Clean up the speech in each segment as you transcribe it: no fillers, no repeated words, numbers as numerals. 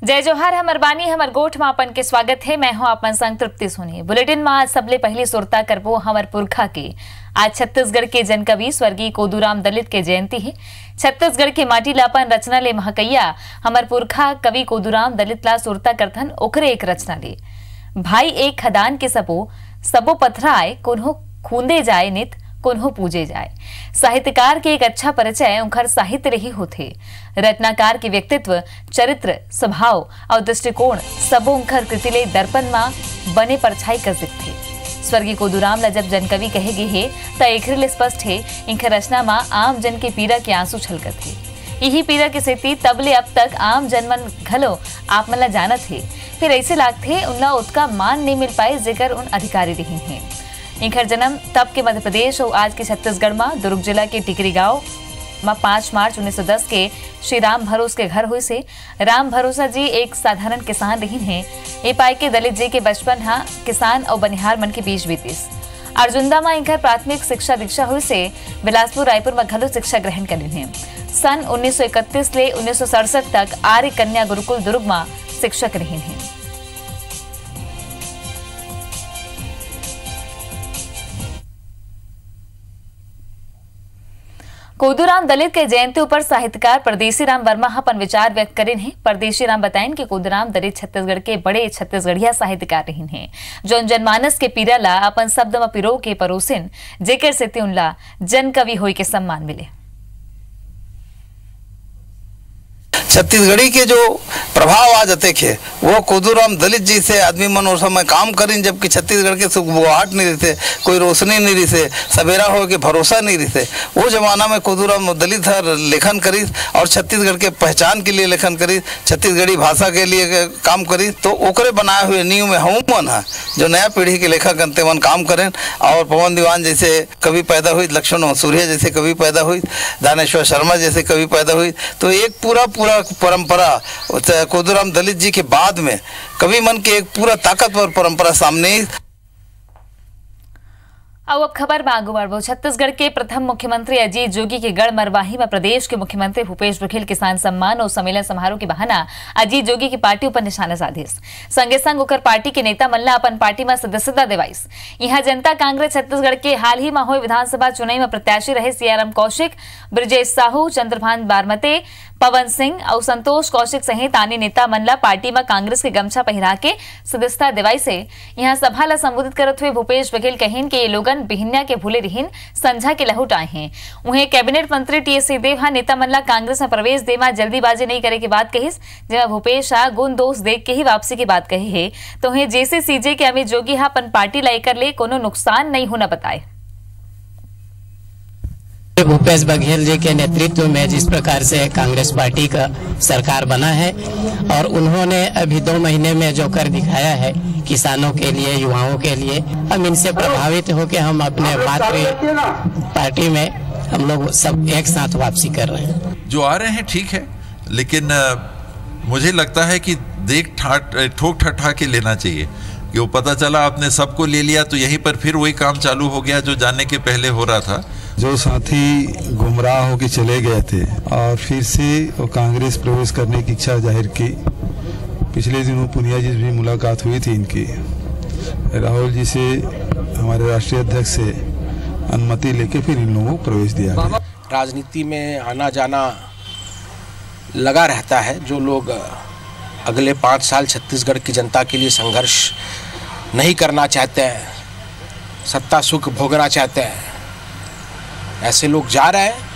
जय जोहार हमर बानी हमर गोठ में अपन के स्वागत है। मैं हूं अपन संग तृप्ति सोनी। बुलेटिन में आज सबले पहली सुरता करबो हमर पुरखा के। आज छत्तीसगढ़ के जनकवि स्वर्गीय कोदूराम दलित के जयंती है। छत्तीसगढ़ के माटी ला अपन रचना ले महकैया हमर पुरखा कवि कोदूराम दलित ला सुरता करथन ओकरे एक रचना ले। भाई एक खदान के सबो पथराए कोन्हो खूंदे जाए नित कोन्हो पूजे जाए। साहित्यकार के एक अच्छा परिचय उनकर साहित्य रही होते। रचनाकार के व्यक्तित्व, चरित्र, स्वभाव और दृष्टिकोण सबो उनकर कृति ले दर्पण में बने परछाई कर दिखते। स्वर्गीय कोदूराम ला जब जनकवि कहे गे हे त एकरे ले स्पष्ट है इनकर रचना में आम जन के पीड़ा के आंसू छलकत है। यही पीड़ा के सेती तबले अब तक आम जनमन घलो आप मन ला जानत है। फिर ऐसे लागथे उनला उतका मान नहीं मिल पाए जेकर उन अधिकारी रही है। इनकर जन्म तब के मध्य प्रदेश और आज के छत्तीसगढ़ में दुर्ग जिला के टिकरी गांव में 5 मार्च 1910 के श्री राम भरोस के घर हुए से। राम भरोसा जी एक साधारण किसान रही हैं। ये पाए के दलित जी के बचपन हाँ किसान और बनिहार मन के बीच बीतीस। अर्जुंदा में इनकर प्राथमिक शिक्षा दीक्षा हुई से बिलासपुर रायपुर में घलो शिक्षा ग्रहण कर ली। सन 1931 ले 1967 तक आर्य कन्या गुरुकुल दुर्ग में शिक्षक रही हैं। कोदूराम दलित के जयंती पर साहित्यकार परदेसी राम वर्मा अपन विचार व्यक्त करें हैं। परदेसी राम बताएं कि कोदूराम दलित छत्तीसगढ़ के बड़े छत्तीसगढ़िया साहित्यकार रही हैं जो जनमानस के पीड़ा ला अपन शब्द में पिरो के परोसिन जेकर से उनला जन कवि होई के सम्मान मिले। छत्तीसगढ़ी के जो प्रभाव आज देखे वो कोदूराम दलित जी से आदमी मन और समय काम करें, जबकि छत्तीसगढ़ के सुखबुगाहट नहीं रहते, कोई रोशनी नहीं रही, सवेरा हो के भरोसा नहीं रही। वो जमाना में कोदूराम दलित हर लेखन करी और छत्तीसगढ़ के पहचान के लिए लेखन करी, छत्तीसगढ़ी भाषा के लिए काम करी। तो ओकरे बनाए हुए नींव में हम मन है जो नया पीढ़ी के लेखक अंते मन काम करें। और पवन दीवान जैसे कवि पैदा हुई, लक्ष्मण मसूरिया जैसे कवि पैदा हुई, दानेश्वर शर्मा जैसे कवि पैदा हुई। तो एक पूरा परंपरा कोदूराम दलित जी के बाद में कवि मन के एक पूरा ताकतवर परंपरा सामने। अब खबर में आगू बढ़ो। छत्तीसगढ़ के प्रथम मुख्यमंत्री अजीत जोगी के गढ़ मरवाही में प्रदेश के मुख्यमंत्री भूपेश बघेल किसान सम्मान और सम्मेलन समारोह के बहाना अजीत जोगी की पार्टी पर निशाना साधिस। संगे संग ओकर पार्टी के नेता मल्ला अपन पार्टी में सदस्यता देवाइस। यहाँ जनता कांग्रेस छत्तीसगढ़ के हाल ही में हुए विधानसभा चुनाव में प्रत्याशी रहे सियाराम कौशिक, ब्रजेश साहू, चंद्रभान बारमते, पवन सिंह और संतोष कौशिक सहित अन्य नेता मनला पार्टी में कांग्रेस के गमछा पहिरा के सदस्यता दिवाई से। यहाँ सभा ला संबोधित करते हुए भूपेश बघेल कहेन कि ये लोगन बिहिन्या के भूले रहीन संझा के लहुट आए हैं। उन्हें कैबिनेट मंत्री टीएस सिंहदेव नेता मनला कांग्रेस में प्रवेश दे में जल्दीबाजी नहीं करे की बात कही, जिसमें भूपेश गुण दोष देख के ही वापसी की बात कही है। तो उन्हें जैसे सीजे के अमित जोगी अपन पार्टी लाकर ले कोनो नुकसान नहीं होना बताए। भूपेश बघेल जी के नेतृत्व में जिस प्रकार से कांग्रेस पार्टी का सरकार बना है और उन्होंने अभी 2 महीने में जो कर दिखाया है किसानों के लिए, युवाओं के लिए, हम इनसे प्रभावित होकर हम अपने मातृ पार्टी में हम लोग सब एक साथ वापसी कर रहे हैं। जो आ रहे हैं ठीक है, लेकिन मुझे लगता है कि देख ठोक ठठा के लेना चाहिए कि वो पता चला आपने सबको ले लिया तो यहीं पर फिर वही काम चालू हो गया जो जाने के पहले हो रहा था। जो साथी गुमराह होकर चले गए थे और फिर से वो कांग्रेस प्रवेश करने की इच्छा जाहिर की। पिछले दिनों पुनिया जी से भी मुलाकात हुई थी इनकी। राहुल जी से, हमारे राष्ट्रीय अध्यक्ष से अनुमति लेके फिर इन लोगों को प्रवेश दिया गया। राजनीति में आना जाना लगा रहता है। जो लोग अगले 5 साल छत्तीसगढ़ की जनता के लिए संघर्ष नहीं करना चाहते हैं, सत्ता सुख भोगना चाहते हैं, ऐसे लोग जा रहे हैं।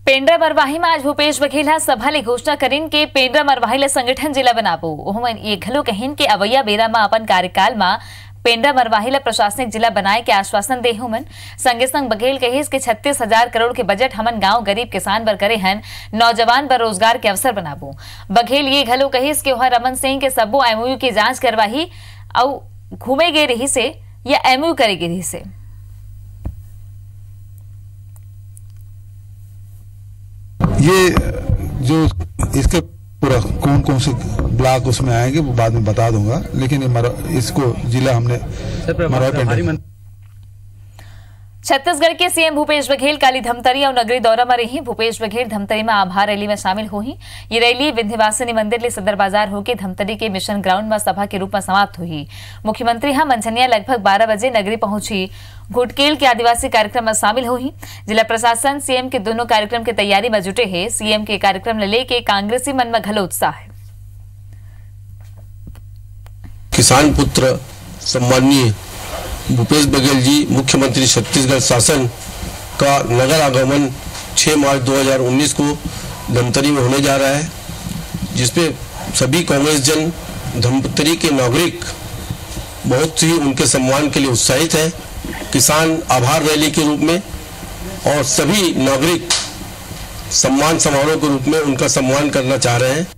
पेंड्रा मरवाही में आज भूपेश बघेल सभा ले घोषणा करें के पेंड्रा मरवाही ला संगठन जिला बनाबो। ओहमन ये घलो कहेन के अवैया बेरा में अपन कार्यकाल में पेंड्रा मरवाही ला प्रशासनिक जिला बनाए के आश्वासन दे हुमन। संगे संग बघेल कहिस के 36,000 करोड़ के बजट हमन गांव गरीब किसान बर करे हन, नौजवान बर रोजगार के अवसर बनाबो। बघेल ये घलो कहिस के वह रमन सिंह के सबो एमओयू की जांच करवाही और घूमे गे रही से या एमओयू करे गे रही से। ये जो इसके पूरा कौन कौन से ब्लॉक उसमें आएंगे वो बाद में बता दूंगा, लेकिन इसको जिला हमने छत्तीसगढ़ के सीएम भूपेश बघेल काली धमतरी और नगरी दौरा में रही। भूपेश बघेल धमतरी में आभार रैली में शामिल हुई। ये रैली विंध्यवासिनी मंदिर ले सदर बाजार होकर धमतरी के मिशन ग्राउंड में सभा के रूप में समाप्त हुई। मुख्यमंत्री यहाँ मंझनिया लगभग 12 बजे नगरी पहुंची। घुटकेल के आदिवासी कार्यक्रम में शामिल हुई। जिला प्रशासन सीएम के दोनों कार्यक्रम की तैयारी में जुटे है। सीएम के कार्यक्रम लेके कांग्रेसी मन में घलो उत्साह है। किसान पुत्र सम्माननीय भूपेश बघेल जी मुख्यमंत्री छत्तीसगढ़ शासन का नगर आगमन 6 मार्च 2019 को धमतरी में होने जा रहा है, जिसपे सभी कांग्रेस जन धमतरी के नागरिक बहुत ही उनके सम्मान के लिए उत्साहित है। किसान आभार रैली के रूप में और सभी नागरिक सम्मान समारोह के रूप में उनका सम्मान करना चाह रहे हैं।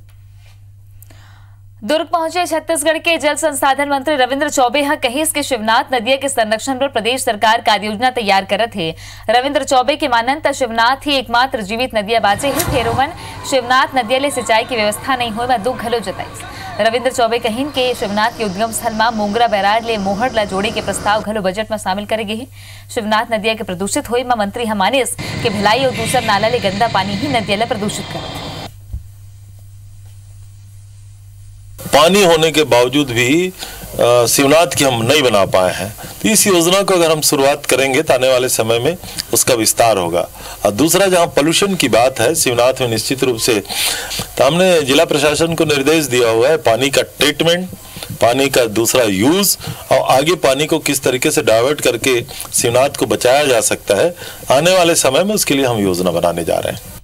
दुर्ग पहुंचे छत्तीसगढ़ के जल संसाधन मंत्री रविंद्र चौबे कहिस के शिवनाथ नदिया के संरक्षण पर प्रदेश सरकार कार्य योजना तैयार करत है। रविंद्र चौबे के मानन त शिवनाथ ही एकमात्र जीवित नदिया बाचे है। फेरोमन शिवनाथ नदिया ले सिंचाई की व्यवस्था नहीं होए में दुख घलो जताइस। रविंद्र चौबे कहिन के शिवनाथ के उद्गम स्थल में मोंगरा बैराज ले मोहर ला जोड़ी के प्रस्ताव घलो बजट में शामिल करे गए। शिवनाथ नदिया के प्रदूषित होए में मंत्री मानिस के भिलाई और दूसर नाला ले गंदा पानी ही नदिया ला प्रदूषित करत। पानी होने के बावजूद भी शिवनाथ की हम नहीं बना पाए हैं, तो इस योजना को अगर हम शुरुआत करेंगे तो आने वाले समय में उसका विस्तार होगा। और दूसरा, जहां पोल्यूशन की बात है शिवनाथ में निश्चित रूप से, तो हमने जिला प्रशासन को निर्देश दिया हुआ है पानी का ट्रीटमेंट, पानी का दूसरा यूज और आगे पानी को किस तरीके से डाइवर्ट करके शिवनाथ को बचाया जा सकता है। आने वाले समय में उसके लिए हम योजना बनाने जा रहे हैं।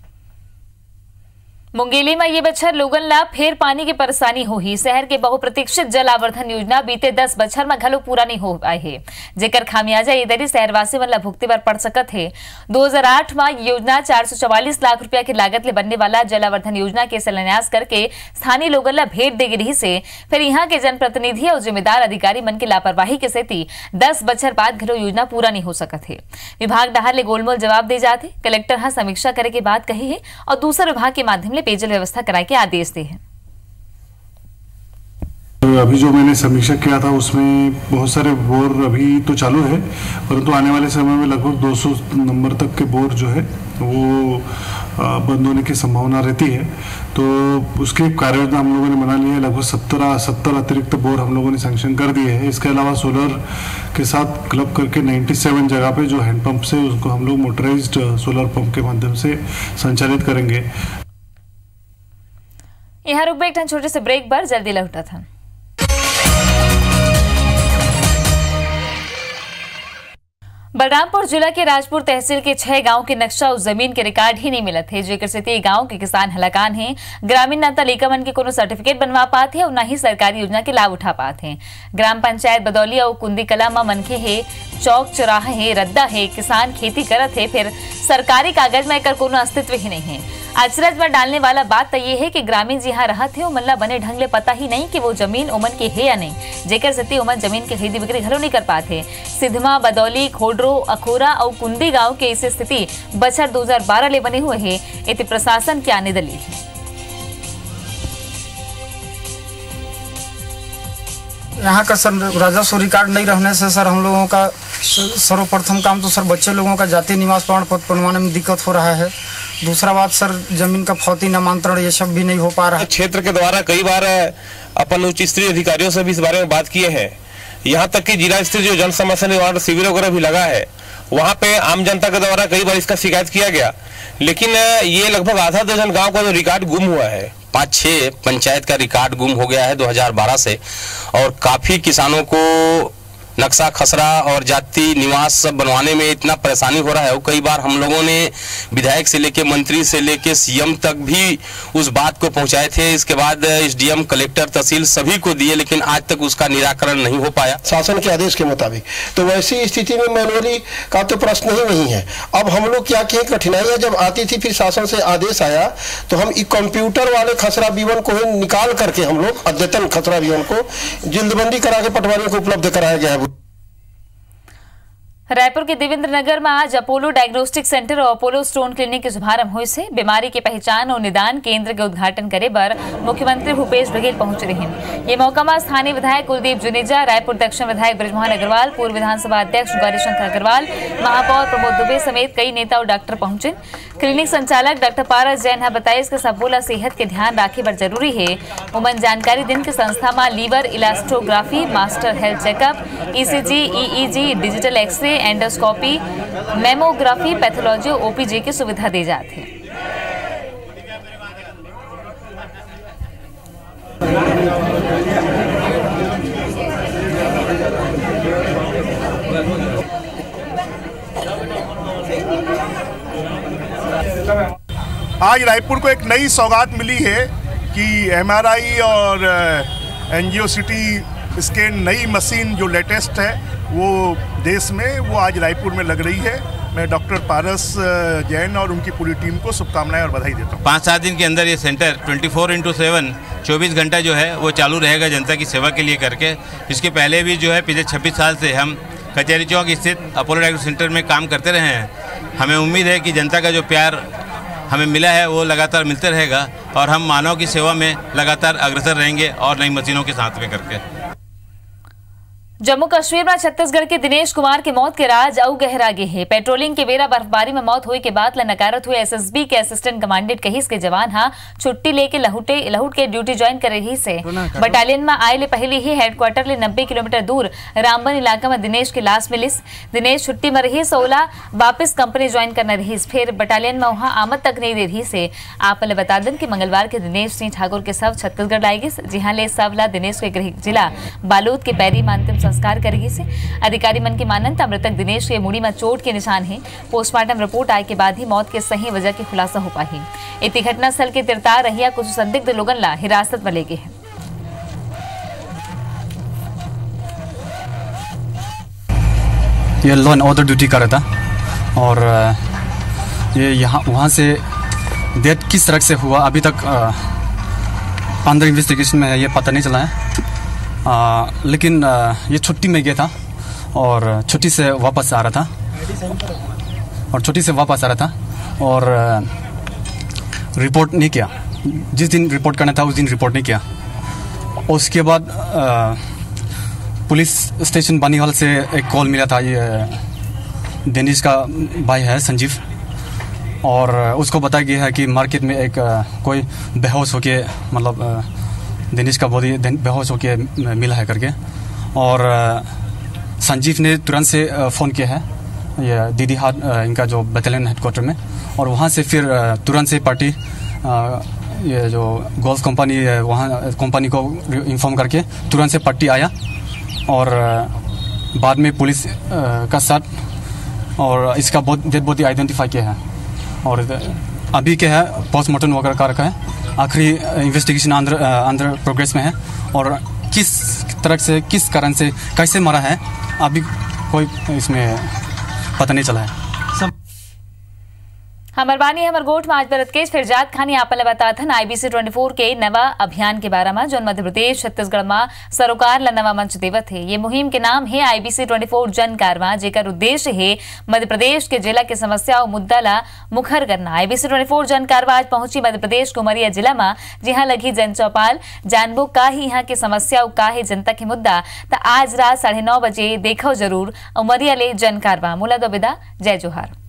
मुंगेली में ये बछर लोगन ला फिर पानी की परेशानी होही। शहर के बहुप्रतीक्षित जल आवर्धन योजना बीते 10 बछर में घलो पूरा नहीं हो पाए है, जेकर खामियाजा ये दरी शहरवासी मन ला भुगते बर पड़ सकत है। 2008 में ये योजना 444 लाख रुपया की लागत ले बनने वाला जल आवर्धन योजना के शिलान्यास करके स्थानीय लोगन ला भेंट दे रही से फिर यहाँ के जनप्रतिनिधि और जिम्मेदार अधिकारी मन की लापरवाही के सेती 10 बछर बाद घलो योजना पूरा नहीं हो सकत है। विभाग डहर ले गोलमोल जवाब दे जाते। कलेक्टर हाँ समीक्षा करे के बात कही है और दूसरे विभाग के माध्यम पेयजल व्यवस्था कराए के आदेश दिए हैं। अभी जो मैंने समीक्षा किया था उसमें बहुत सारे बोर अभी तो चालू है, परंतु आने वाले समय में लगभग 200 नंबर तक के बोर जो है वो बंद होने की संभावना रहती है। तो उसकी कार्य योजना हम लोगों ने बना ली है। लगभग 70 अतिरिक्त बोर हम लोगों ने सैंक्शन कर दिए हैं। इसके अलावा सोलर के साथ क्लब करके 97 जगह पे जो हैंडपंप से उसको हम लोग मोटराइज्ड सोलर पंप के माध्यम से संचालित करेंगे। यहाँ रुक एक छोटे से ब्रेक पर जल्दी लौटा था। बलरामपुर जिला के राजपुर तहसील के 6 गांव के नक्शा उस जमीन के रिकॉर्ड ही नहीं मिलत है, जेकर से गांव के किसान हलाकान हैं। ग्रामीण नाता लेकर के कोनो सर्टिफिकेट बनवा पाते हैं और न ही सरकारी योजना के लाभ उठा पाते हैं। ग्राम पंचायत बदौली और कुंदी कला में मनखे है, चौक चौराहा है, रद्दा है, किसान खेती करत है, फिर सरकारी कागज में एकर कोनो अस्तित्व ही नहीं है। अचरज में डालने वाला बात तो ये है कि ग्रामीण जी यहाँ रहत है मन ला बने ढंग ले पता ही नहीं कि वो जमीन उमन के है या नहीं, जेकर से उमन जमीन के खरीदी बिक्री घलो नहीं कर पाते। सिधमा, बदौली, खोडरो, अखोरा और कुंदी गांव के इस स्थिति बछर 2012 ले बने हुए है। इति प्रशासन के आने दली है। यहाँ का सर राजस्व रिकॉर्ड नहीं रहने से सर हम लोगों का सर्वप्रथम काम तो सर बच्चे लोगों का जाति निवास प्रमाण पत्र बनवाने में दिक्कत हो रहा है। दूसरा बात सर जमीन का फौती नामांतरण ये सब भी नहीं हो पा रहा है। क्षेत्र के द्वारा कई बार अपन उच्च स्तरीय अधिकारियों से भी इस बारे में बात किए हैं। यहाँ तक कि जिला स्तरीय जो जन समस्या निवारण शिविर वगैरह भी लगा है, वहाँ पे आम जनता के द्वारा कई बार इसका शिकायत किया गया, लेकिन ये लगभग आधा दर्जन गाँव का जो रिकॉर्ड गुम हुआ है। 5-6 पंचायत का रिकॉर्ड गुम हो गया है 2012 से, और काफी किसानों को नक्शा खसरा और जाति निवास सब बनवाने में इतना परेशानी हो रहा है। कई बार हम लोगों ने विधायक से लेके मंत्री से लेके सीएम तक भी उस बात को पहुंचाए थे। इसके बाद एसडीएम, कलेक्टर, तहसील सभी को दिए, लेकिन आज तक उसका निराकरण नहीं हो पाया शासन के आदेश के मुताबिक। तो वैसी स्थिति में मैनुअली का तो प्रश्न ही नहीं है। अब हम लोग क्या किए, कठिनाइयां जब आती थी फिर शासन से आदेश आया तो हम कंप्यूटर वाले खसरा विवरण को निकाल करके हम लोग अद्यतन खसरा विवरण को जिल्दबंदी करा के पटवारियों को उपलब्ध कराया गया है। रायपुर के देवेंद्र नगर में आज अपोलो डायग्नोस्टिक सेंटर और अपोलो स्टोन क्लिनिक के शुभारंभ हुए से बीमारी के पहचान और निदान केंद्र के उद्घाटन करे बर मुख्यमंत्री भूपेश बघेल पहुंच रहे हैं। ये मौका में स्थानीय विधायक कुलदीप जुनेजा, रायपुर दक्षिण विधायक ब्रजमोहन अग्रवाल, पूर्व विधानसभा अध्यक्ष गौरीशंकर अग्रवाल, महापौर प्रमोद दुबे समेत कई नेता और डॉक्टर पहुंचे। क्लिनिक संचालक डॉक्टर पारस जैन बताया इसके सबोला सेहत के ध्यान राखे बर जरूरी है। उमन जानकारी दिन के संस्था में liver elastography, master health checkup, ECG, EEG, digital X ray, endoscopy, mammography, pathology, OPG की सुविधा दी जाती है। आज रायपुर को एक नई सौगात मिली है कि MRI और एंजियोसिटी स्कैन नई मशीन जो लेटेस्ट है वो देश में, वो आज रायपुर में लग रही है। मैं डॉक्टर पारस जैन और उनकी पूरी टीम को शुभकामनाएं और बधाई देता हूँ। 5-7 दिन के अंदर ये सेंटर 24x7 24 घंटा जो है वो चालू रहेगा जनता की सेवा के लिए करके। इसके पहले भी जो है पिछले 26 साल से हम कचहरी चौक स्थित अपोलो डायग्नोस्टिक सेंटर में काम करते रहे हैं। हमें उम्मीद है कि जनता का जो प्यार हमें मिला है वो लगातार मिलते रहेगा और हम मानव की सेवा में लगातार अग्रसर रहेंगे और नई मशीनों के साथ में करके। जम्मू कश्मीर में छत्तीसगढ़ के दिनेश कुमार की मौत के राज अउ गहरा गे है। पेट्रोलिंग के बेरा बर्फबारी में मौत हुई के बाद नकारत हुए SSB के असिस्टेंट कमांडेंट कहिस के जवान छुट्टी लेके लहुट के ड्यूटी ज्वाइन कर रही से बटालियन में आए ले पहले ही हेडक्वार्टर ले 90 किलोमीटर दूर रामबन इलाका में दिनेश की लाश मिलिस। दिनेश छुट्टी में रही 16 वापिस कंपनी ज्वाइन करना रही, फिर बटालियन में वहां आमद तक नहीं दे रही से। आप बता दें कि मंगलवार के दिनेश सिंह ठाकुर के शव छत्तीसगढ़ लाई गिस, जिहां ले शव ला दिनेश के गृह जिला बालोद के पैरी में अंतिम संस्कार करेगी से। अधिकारी मन की मानन मृतक दिनेश के मुड़ी में चोट के निशान है। पोस्टमार्टम रिपोर्ट आए के बाद ही मौत के सही वजह की खुलासा हो पाई। इति घटना स्थल के तिरतार रहिया कुछ संदिग्ध लोगन ला हिरासत में ले गए हैं। ये लॉ एंड ऑर्डर ड्यूटी कर रहा था और ये यहाँ वहाँ से डेथ किस तरह से हुआ अभी तक अंडर इन्वेस्टिगेशन में है, ये पता नहीं चला है। लेकिन ये छुट्टी में गया था और छुट्टी से वापस आ रहा था और रिपोर्ट नहीं किया। जिस दिन रिपोर्ट करना था उस दिन रिपोर्ट नहीं किया। उसके बाद पुलिस स्टेशन बानीवाल से एक कॉल मिला था, ये दिनेश का भाई है संजीव, और उसको बताया गया है कि मार्केट में एक कोई बेहोश होके मतलब दिनेश का बॉडी बेहोश होके मिला है करके। और संजीव ने तुरंत से फ़ोन किया है ये दीदी हाट इनका जो बटालियन हेडक्वार्टर में, और वहाँ से फिर तुरंत से पार्टी ये जो गोल्फ कंपनी है वहाँ कंपनी को इन्फॉर्म करके तुरंत से पार्टी आया और बाद में पुलिस का साथ और इसका डेड बॉडी आइडेंटिफाई किया है। और अभी क्या है पोस्टमार्टम वगैरह का रखा है, आखिरी इन्वेस्टिगेशन अंडर प्रोग्रेस में है और किस तरह से किस कारण से कैसे मरा है अभी कोई इसमें पता नहीं चला है। हमर बानी हमर गोठ में आज बरत के फिर जात खानी आपने बताया था IBC 24 के नवा अभियान के बारे में जो मध्य प्रदेश छत्तीसगढ़ में सरोकार ला नवा मंच देवत है। ये मुहिम के नाम है IBC 24 जन कारवा, जेकर उद्देश्य है मध्य प्रदेश के जिला के समस्या और मुद्दा ला मुखर करना। IBC 24 जन कारवा आज पहुंची मध्य प्रदेश के उमरिया जिला में, जहां लगी जन चौपाल जानबो का ही यहाँ की समस्या का है जनता के मुद्दा। तो आज रात 9:30 बजे देखो जरूर उमरिया ले जन कारवा। मुला दो विदा, जय जोहार।